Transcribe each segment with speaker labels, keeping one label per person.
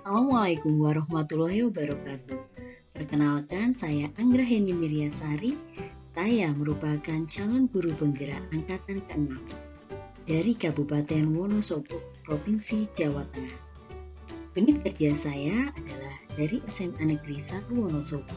Speaker 1: Assalamualaikum warahmatullahi wabarakatuh. Perkenalkan, saya Anggraheni Miryasari. Saya merupakan calon guru penggerak angkatan ke-6 dari Kabupaten Wonosobo, Provinsi Jawa Tengah. Unit kerja saya adalah dari SMA Negeri 1 Wonosobo.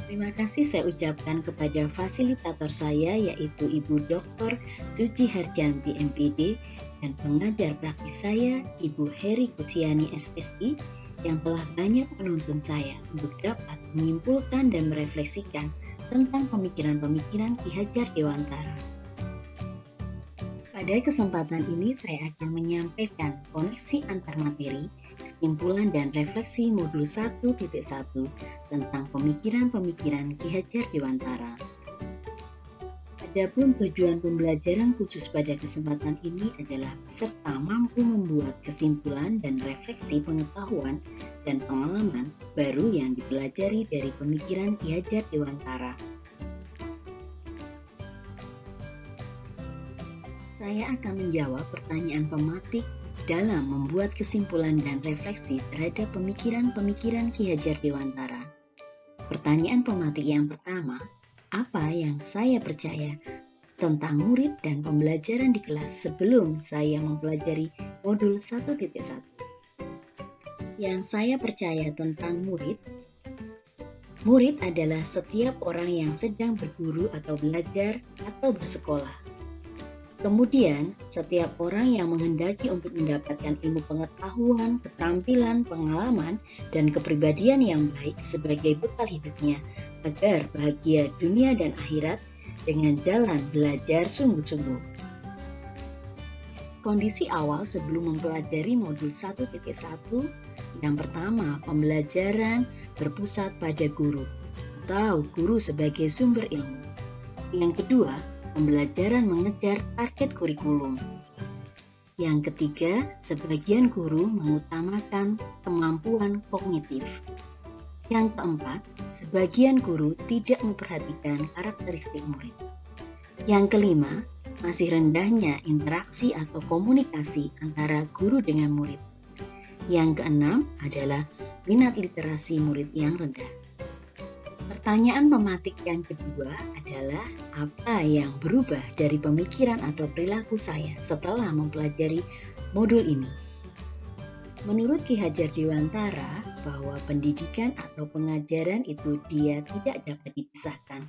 Speaker 1: Terima kasih saya ucapkan kepada fasilitator saya, yaitu Ibu Dr. Suci Harjanti MPD, dan pengajar praktis saya, Ibu Heri Kuciani SSI, yang telah banyak menuntun saya untuk dapat menyimpulkan dan merefleksikan tentang pemikiran-pemikiran Ki Hajar Dewantara. Pada kesempatan ini saya akan menyampaikan koneksi antar materi, kesimpulan dan refleksi modul 1.1 tentang pemikiran-pemikiran Ki Hajar Dewantara. Adapun tujuan pembelajaran khusus pada kesempatan ini adalah peserta mampu membuat kesimpulan dan refleksi pengetahuan dan pengalaman baru yang dipelajari dari pemikiran Ki Hajar Dewantara. Saya akan menjawab pertanyaan pematik dalam membuat kesimpulan dan refleksi terhadap pemikiran-pemikiran Ki Hajar Dewantara. Pertanyaan pematik yang pertama, apa yang saya percaya tentang murid dan pembelajaran di kelas sebelum saya mempelajari modul 1.1? Yang saya percaya tentang murid adalah setiap orang yang sedang berguru atau belajar atau bersekolah. Kemudian, setiap orang yang menghendaki untuk mendapatkan ilmu pengetahuan, keterampilan, pengalaman, dan kepribadian yang baik sebagai bekal hidupnya, agar bahagia dunia dan akhirat dengan jalan belajar sungguh-sungguh. Kondisi awal sebelum mempelajari modul 1.1, yang pertama, pembelajaran berpusat pada guru, atau guru sebagai sumber ilmu. Yang kedua, pembelajaran mengejar target kurikulum. Yang ketiga, sebagian guru mengutamakan kemampuan kognitif. Yang keempat, sebagian guru tidak memperhatikan karakteristik murid. Yang kelima, masih rendahnya interaksi atau komunikasi antara guru dengan murid. Yang keenam adalah minat literasi murid yang rendah. Pertanyaan pematik yang kedua adalah apa yang berubah dari pemikiran atau perilaku saya setelah mempelajari modul ini. Menurut Ki Hajar Dewantara, bahwa pendidikan atau pengajaran itu dia tidak dapat dipisahkan.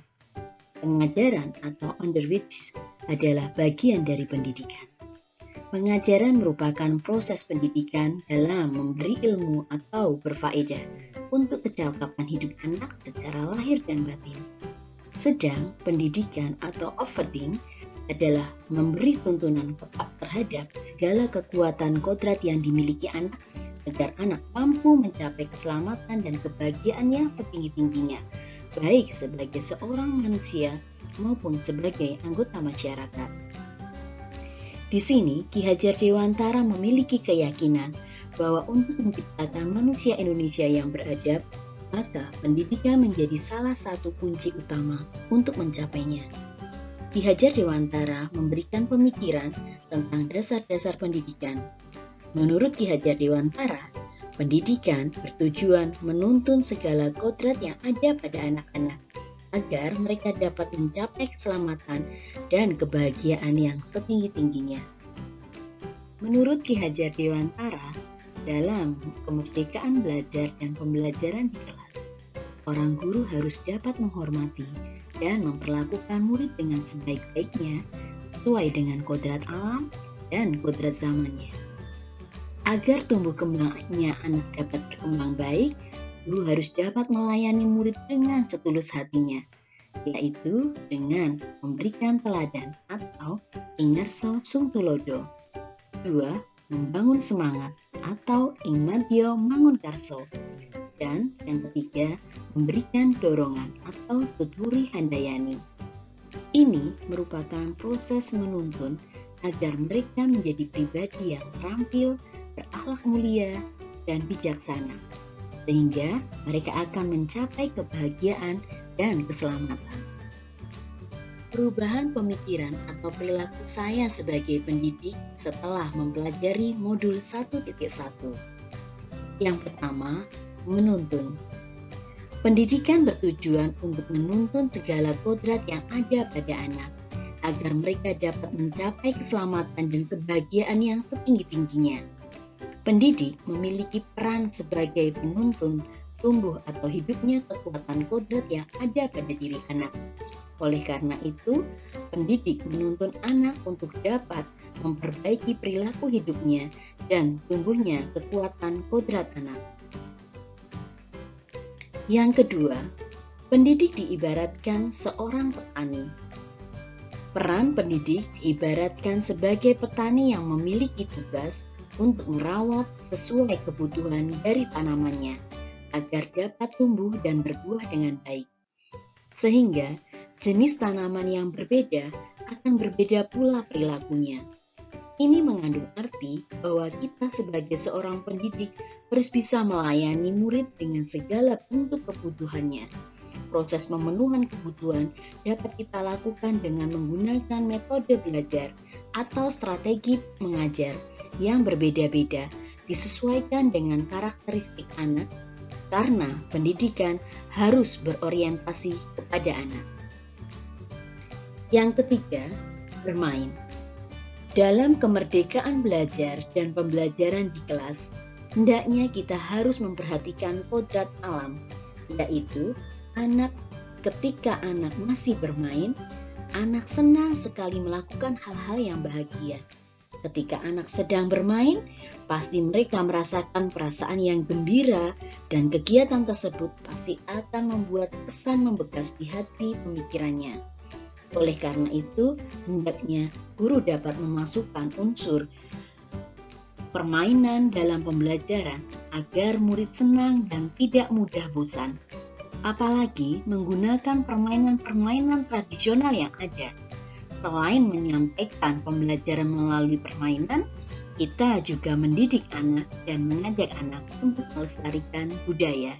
Speaker 1: Pengajaran atau underwich adalah bagian dari pendidikan. Pengajaran merupakan proses pendidikan dalam memberi ilmu atau berfaedah untuk kecakapan hidup anak secara lahir dan batin. Sedang pendidikan atau offering adalah memberi tuntunan tepat terhadap segala kekuatan kodrat yang dimiliki anak agar anak mampu mencapai keselamatan dan kebahagiaan yang setinggi-tingginya, baik sebagai seorang manusia maupun sebagai anggota masyarakat. Di sini, Ki Hajar Dewantara memiliki keyakinan bahwa untuk menciptakan manusia Indonesia yang beradab, maka pendidikan menjadi salah satu kunci utama untuk mencapainya. Ki Hajar Dewantara memberikan pemikiran tentang dasar-dasar pendidikan. Menurut Ki Hajar Dewantara, pendidikan bertujuan menuntun segala kodrat yang ada pada anak-anak, agar mereka dapat mencapai keselamatan dan kebahagiaan yang setinggi-tingginya. Menurut Ki Hajar Dewantara, dalam kemerdekaan belajar dan pembelajaran di kelas, orang guru harus dapat menghormati dan memperlakukan murid dengan sebaik-baiknya sesuai dengan kodrat alam dan kodrat zamannya. Agar tumbuh kembangnya anak dapat berkembang baik, guru harus dapat melayani murid dengan setulus hatinya, yaitu dengan memberikan teladan atau ingarso sung tulodo. 2. Membangun semangat atau ingmadyo mangun karso. Dan yang ketiga, memberikan dorongan atau tuturi handayani. Ini merupakan proses menuntun agar mereka menjadi pribadi yang terampil, berakhlak mulia, dan bijaksana, sehingga mereka akan mencapai kebahagiaan dan keselamatan. Perubahan pemikiran atau perilaku saya sebagai pendidik setelah mempelajari modul 1.1. Yang pertama, menuntun. Pendidikan bertujuan untuk menuntun segala kodrat yang ada pada anak, agar mereka dapat mencapai keselamatan dan kebahagiaan yang setinggi-tingginya. Pendidik memiliki peran sebagai penuntun tumbuh atau hidupnya kekuatan kodrat yang ada pada diri anak. Oleh karena itu, pendidik menuntun anak untuk dapat memperbaiki perilaku hidupnya dan tumbuhnya kekuatan kodrat anak. Yang kedua, pendidik diibaratkan seorang petani. Peran pendidik diibaratkan sebagai petani yang memiliki tugas untuk merawat sesuai kebutuhan dari tanamannya, agar dapat tumbuh dan berbuah dengan baik. Sehingga jenis tanaman yang berbeda akan berbeda pula perilakunya. Ini mengandung arti bahwa kita sebagai seorang pendidik harus bisa melayani murid dengan segala bentuk kebutuhannya. Proses pemenuhan kebutuhan dapat kita lakukan dengan menggunakan metode belajar atau strategi mengajar yang berbeda-beda, disesuaikan dengan karakteristik anak, karena pendidikan harus berorientasi kepada anak. Yang ketiga, bermain. Dalam kemerdekaan belajar dan pembelajaran di kelas, hendaknya kita harus memperhatikan kodrat alam, yaitu ketika anak masih bermain, anak senang sekali melakukan hal-hal yang bahagia. Ketika anak sedang bermain, pasti mereka merasakan perasaan yang gembira dan kegiatan tersebut pasti akan membuat kesan membekas di hati pemikirannya. Oleh karena itu, hendaknya guru dapat memasukkan unsur permainan dalam pembelajaran agar murid senang dan tidak mudah bosan. Apalagi menggunakan permainan-permainan tradisional yang ada. Selain menyampaikan pembelajaran melalui permainan, kita juga mendidik anak dan mengajak anak untuk melestarikan budaya.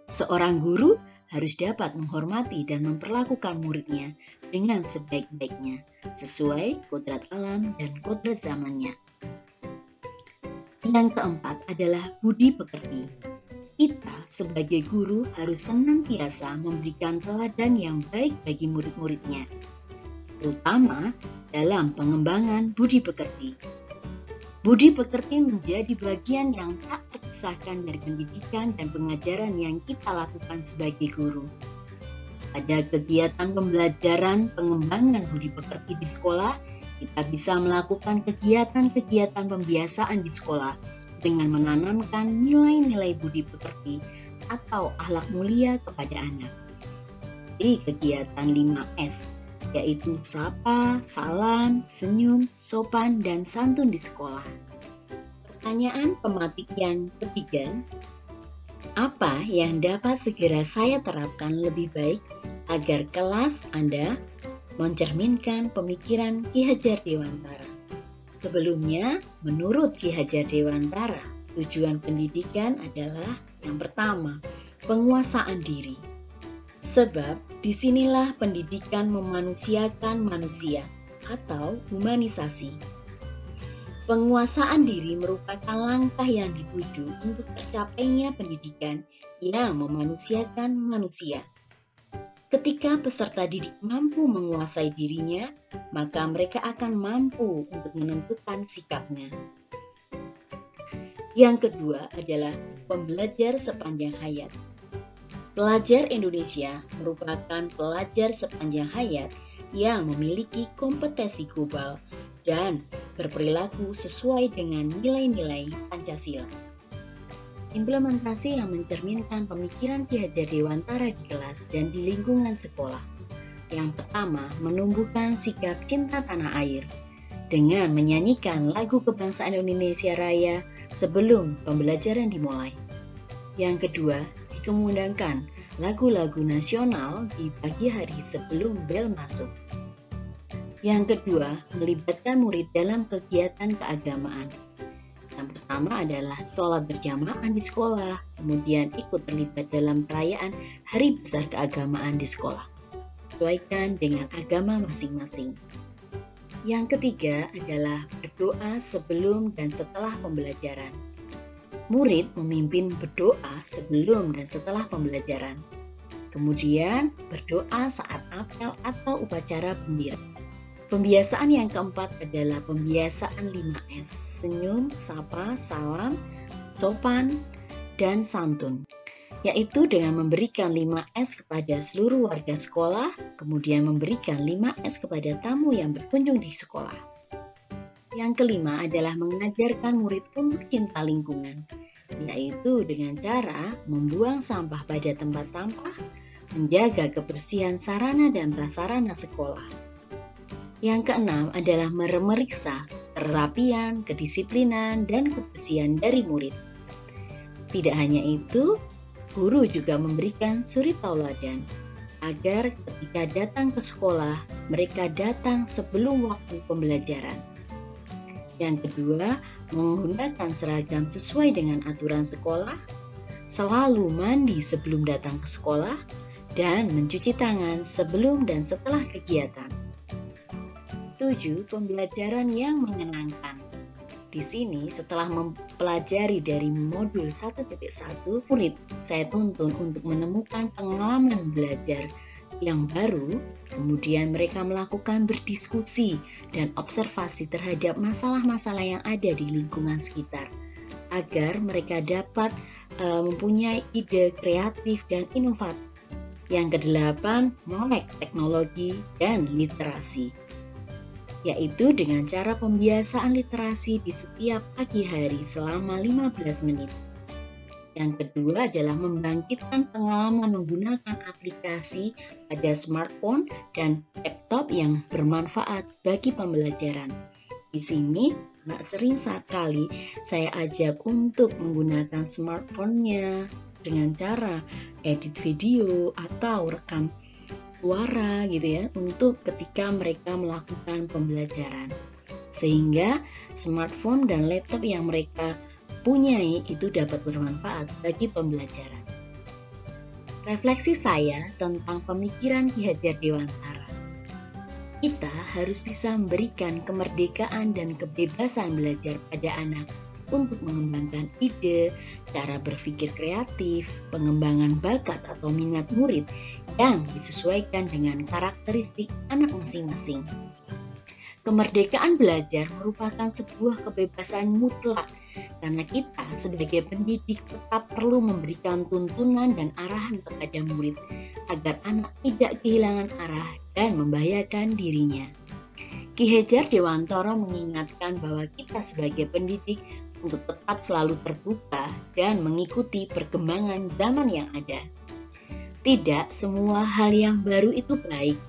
Speaker 1: Seorang guru harus dapat menghormati dan memperlakukan muridnya dengan sebaik-baiknya, sesuai kodrat alam dan kodrat zamannya. Yang keempat adalah budi pekerti. Kita sebagai guru harus senantiasa memberikan teladan yang baik bagi murid-muridnya, terutama dalam pengembangan budi pekerti. Budi pekerti menjadi bagian yang tak terpisahkan dari pendidikan dan pengajaran yang kita lakukan sebagai guru. Pada kegiatan pembelajaran pengembangan budi pekerti di sekolah, kita bisa melakukan kegiatan-kegiatan pembiasaan di sekolah dengan menanamkan nilai-nilai budi pekerti atau akhlak mulia kepada anak. Di kegiatan 5S, yaitu sapa, salam, senyum, sopan, dan santun di sekolah. Pertanyaan pematik yang ketiga, apa yang dapat segera saya terapkan lebih baik agar kelas Anda mencerminkan pemikiran Ki Hajar Dewantara? Sebelumnya, menurut Ki Hajar Dewantara, tujuan pendidikan adalah yang pertama, penguasaan diri. Sebab disinilah pendidikan memanusiakan manusia atau humanisasi. Penguasaan diri merupakan langkah yang dituju untuk tercapainya pendidikan yang memanusiakan manusia. Ketika peserta didik mampu menguasai dirinya, maka mereka akan mampu untuk menentukan sikapnya. Yang kedua adalah pembelajar sepanjang hayat. Pelajar Indonesia merupakan pelajar sepanjang hayat yang memiliki kompetensi global dan berperilaku sesuai dengan nilai-nilai Pancasila. Implementasi yang mencerminkan pemikiran Ki Hajar Dewantara di kelas dan di lingkungan sekolah. Yang pertama, menumbuhkan sikap cinta tanah air dengan menyanyikan lagu kebangsaan Indonesia Raya sebelum pembelajaran dimulai. Yang kedua, dikemudahkan lagu-lagu nasional di pagi hari sebelum bel masuk. Yang kedua, melibatkan murid dalam kegiatan keagamaan. Yang pertama adalah sholat berjamaah di sekolah, kemudian ikut terlibat dalam perayaan hari besar keagamaan di sekolah. Sesuaikan dengan agama masing-masing. Yang ketiga adalah berdoa sebelum dan setelah pembelajaran. Murid memimpin berdoa sebelum dan setelah pembelajaran. Kemudian berdoa saat apel atau upacara gembira. Pembiasaan yang keempat adalah pembiasaan 5S, senyum, sapa, salam, sopan, dan santun. Yaitu dengan memberikan 5S kepada seluruh warga sekolah, kemudian memberikan 5S kepada tamu yang berkunjung di sekolah. Yang kelima adalah mengajarkan murid untuk cinta lingkungan, yaitu dengan cara membuang sampah pada tempat sampah, menjaga kebersihan sarana dan prasarana sekolah. Yang keenam adalah memeriksa kerapian, kedisiplinan, dan kebersihan dari murid. Tidak hanya itu, guru juga memberikan suri tauladan agar ketika datang ke sekolah, mereka datang sebelum waktu pembelajaran. Yang kedua, menggunakan seragam sesuai dengan aturan sekolah, selalu mandi sebelum datang ke sekolah, dan mencuci tangan sebelum dan setelah kegiatan. 7. Pembelajaran yang menyenangkan. Di sini setelah mempelajari dari modul 1.1, murid saya tuntun untuk menemukan pengalaman belajar yang baru, kemudian mereka melakukan berdiskusi dan observasi terhadap masalah-masalah yang ada di lingkungan sekitar, agar mereka dapat mempunyai ide kreatif dan inovatif. Yang kedelapan, melek teknologi dan literasi, yaitu dengan cara pembiasaan literasi di setiap pagi hari selama 15 menit. Yang kedua adalah membangkitkan pengalaman menggunakan aplikasi pada smartphone dan laptop yang bermanfaat bagi pembelajaran. Di sini, sering sekali saya ajak untuk menggunakan smartphone-nya dengan cara edit video atau rekam suara gitu ya, untuk ketika mereka melakukan pembelajaran, sehingga smartphone dan laptop yang mereka punyai itu dapat bermanfaat bagi pembelajaran. Refleksi saya tentang pemikiran Ki Hajar Dewantara. Kita harus bisa memberikan kemerdekaan dan kebebasan belajar pada anak untuk mengembangkan ide, cara berpikir kreatif, pengembangan bakat atau minat murid yang disesuaikan dengan karakteristik anak masing-masing. Kemerdekaan belajar merupakan sebuah kebebasan mutlak karena kita sebagai pendidik tetap perlu memberikan tuntunan dan arahan kepada murid agar anak tidak kehilangan arah dan membahayakan dirinya. Ki Hajar Dewantara mengingatkan bahwa kita sebagai pendidik untuk tetap selalu terbuka dan mengikuti perkembangan zaman yang ada. Tidak semua hal yang baru itu baik,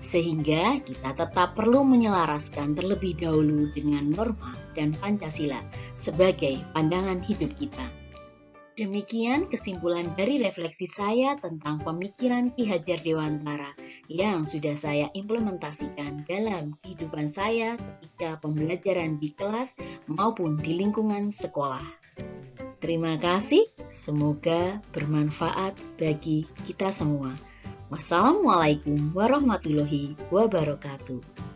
Speaker 1: sehingga kita tetap perlu menyelaraskan terlebih dahulu dengan norma dan Pancasila sebagai pandangan hidup kita. Demikian kesimpulan dari refleksi saya tentang pemikiran Ki Hajar Dewantara yang sudah saya implementasikan dalam kehidupan saya ketika pembelajaran di kelas maupun di lingkungan sekolah. Terima kasih, semoga bermanfaat bagi kita semua. Wassalamualaikum warahmatullahi wabarakatuh.